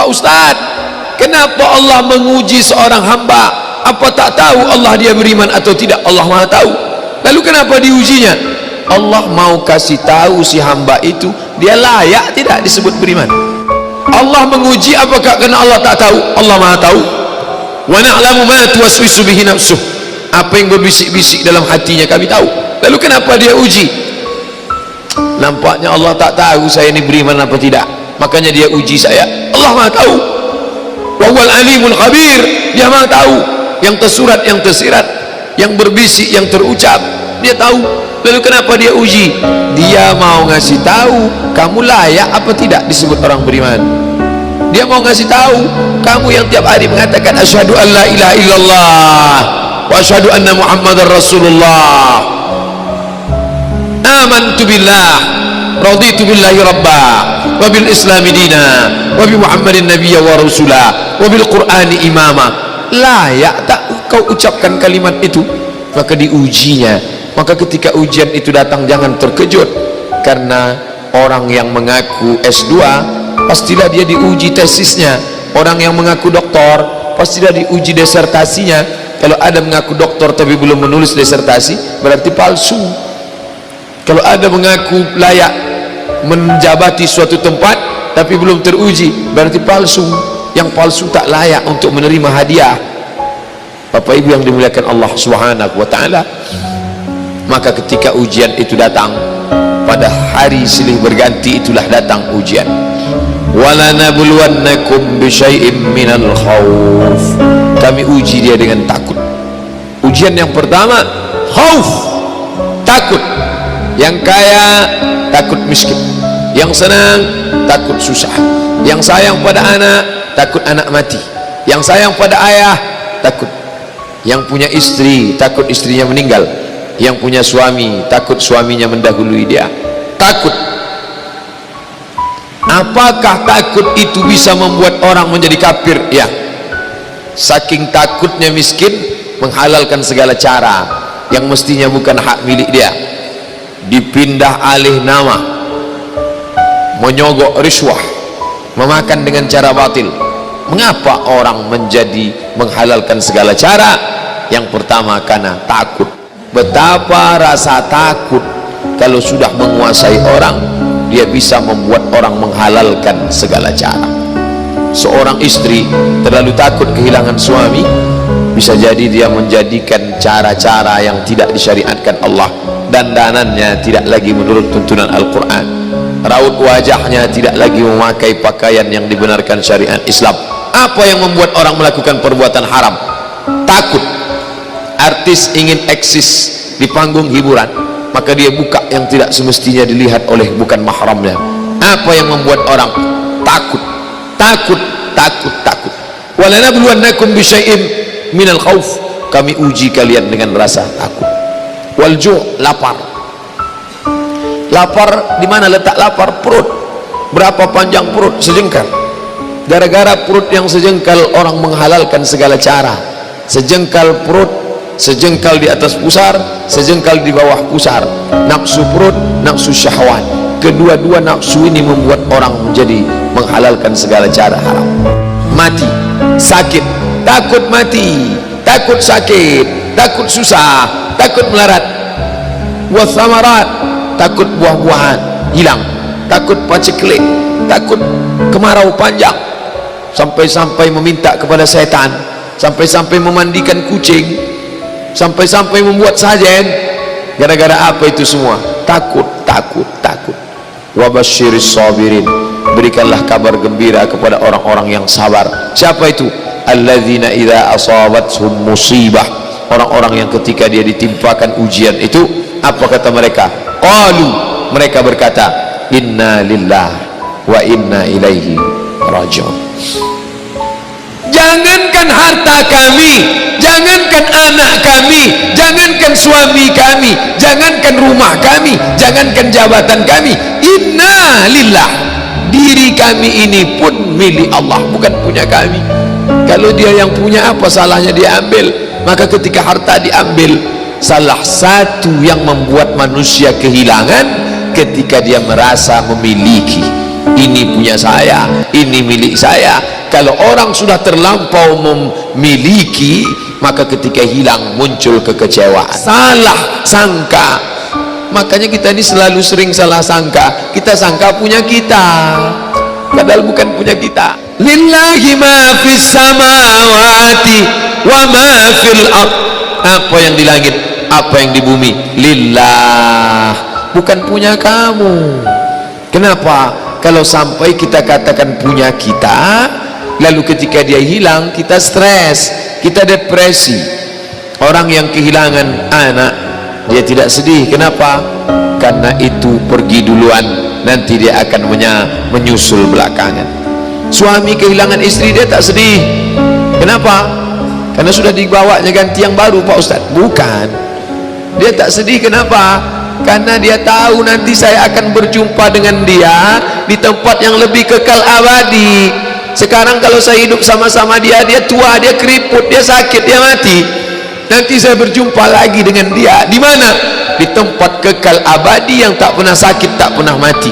Pak Ustaz, kenapa Allah menguji seorang hamba? Apa tak tahu Allah dia beriman atau tidak? Allah Maha tahu. Lalu kenapa diujinya? Allah mau kasih tahu si hamba itu dia layak tidak disebut beriman. Allah menguji apakah kerana Allah tak tahu? Allah Maha tahu. Wa na'lamu ma tuwaswisu bihi nafsuh. Apa yang berbisik-bisik dalam hatinya kami tahu. Lalu kenapa dia uji? Nampaknya Allah tak tahu saya ini beriman apa tidak, makanya dia uji saya. Allah Maha tahu. Wa huwal alimul khabir. Dia Maha tahu yang tersurat, yang tersirat, yang berbisik, yang terucap, dia tahu. Lalu kenapa dia uji? Dia mau ngasih tahu kamu layak apa tidak disebut orang beriman. Dia mau ngasih tahu kamu yang tiap hari mengatakan asyhadu an la ilaha illallah wa asyhadu anna muhammadar rasulullah, amantu billah, raditu billahi rabba, wa bil islami dina, wa bi muhammadin nabiyya wa rasulah, wa bil qur'ani imama. Layak tak kau ucapkan kalimat itu? Maka diujinya. Maka ketika ujian itu datang jangan terkejut, karena orang yang mengaku S2 pastilah dia diuji tesisnya. Orang yang mengaku doktor pastilah diuji disertasinya. Kalau ada mengaku doktor tapi belum menulis disertasi, berarti palsu. Kalau ada mengaku layak menjabati suatu tempat tapi belum teruji, berarti palsu. Yang palsu tak layak untuk menerima hadiah. Bapak Ibu yang dimuliakan Allah Subhanahu wa taala, maka ketika ujian itu datang, pada hari silih berganti itulah datang ujian. Wala nabluwannakum bisyai'im minal khauf. Kami uji dia dengan takut. Ujian yang pertama khauf, takut. Yang kaya takut miskin, yang senang takut susah, yang sayang pada anak takut anak mati, yang sayang pada ayah takut, yang punya istri takut istrinya meninggal, yang punya suami takut suaminya mendahului dia. Takut. Apakah takut itu bisa membuat orang menjadi kafir? Ya, saking takutnya miskin menghalalkan segala cara yang mestinya bukan hak milik dia, dipindah alih nama, menyogok riswah, memakan dengan cara batil. Mengapa orang menjadi menghalalkan segala cara? Yang pertama karena takut. Betapa rasa takut kalau sudah menguasai orang, dia bisa membuat orang menghalalkan segala cara. Seorang istri terlalu takut kehilangan suami, bisa jadi dia menjadikan cara-cara yang tidak disyariatkan Allah. Dandanannya tidak lagi menurut tuntunan Al-Quran, raut wajahnya tidak lagi memakai pakaian yang dibenarkan syariat Islam. Apa yang membuat orang melakukan perbuatan haram? Takut. Artis ingin eksis di panggung hiburan, maka dia buka yang tidak semestinya dilihat oleh bukan mahramnya. Apa yang membuat orang takut? Takut, takut, takut. Walanabluwannakum bisyai'im minal khauf. Kami uji kalian dengan rasa takut. Walju', lapar. Lapar, di mana letak lapar? Perut. Berapa panjang perut? Sejengkal. Gara-gara perut yang sejengkal, orang menghalalkan segala cara. Sejengkal perut, sejengkal di atas pusar, sejengkal di bawah pusar. Nafsu perut, nafsu syahwat. Kedua-dua nafsu ini membuat orang menjadi menghalalkan segala cara haram. Mati, sakit, takut mati, takut sakit, takut susah, takut melarat. Wasamarat, takut buah-buahan hilang, takut paceklik, takut kemarau panjang, sampai-sampai meminta kepada setan, sampai-sampai memandikan kucing, sampai-sampai membuat sajen. Gara-gara apa itu semua? Takut, takut, takut. Wabasyiris sabirin. Berikanlah kabar gembira kepada orang-orang yang sabar. Siapa itu? Alladzina idza asabathum musibah. Orang-orang yang ketika dia ditimpakan ujian itu, apa kata mereka? Qalu, mereka berkata, inna lillah wa inna ilaihi raji'un. Jangankan harta kami, jangankan anak kami, jangankan suami kami, jangankan rumah kami, jangankan jabatan kami, inna lillah, diri kami ini pun milik Allah, bukan punya kami. Kalau dia yang punya, apa salahnya dia ambil? Maka ketika harta diambil, salah satu yang membuat manusia kehilangan ketika dia merasa memiliki. ini punya saya, ini milik saya. Kalau orang sudah terlampau memiliki, maka ketika hilang muncul kekecewaan, salah sangka. Makanya kita ini selalu sering salah sangka. Kita sangka punya kita, padahal bukan punya kita. Lillahi ma fis samawati wa ma fil ard. Apa yang di langit, apa yang di bumi, lillah, bukan punya kamu. Kenapa? Kalau sampai kita katakan punya kita, lalu ketika dia hilang kita stres, kita depresi. Orang yang kehilangan anak, dia tidak sedih. Kenapa? Karena itu pergi duluan, nanti dia akan menyusul belakangan. Suami kehilangan istri, dia tak sedih. Kenapa? Karena sudah dibawanya ganti yang baru, Pak Ustaz. Bukan, dia tak sedih. Kenapa? Karena dia tahu nanti saya akan berjumpa dengan dia di tempat yang lebih kekal abadi. Sekarang kalau saya hidup sama-sama dia, dia tua, dia keriput, dia sakit, dia mati. Nanti saya berjumpa lagi dengan dia di mana? Di tempat kekal abadi yang tak pernah sakit, tak pernah mati.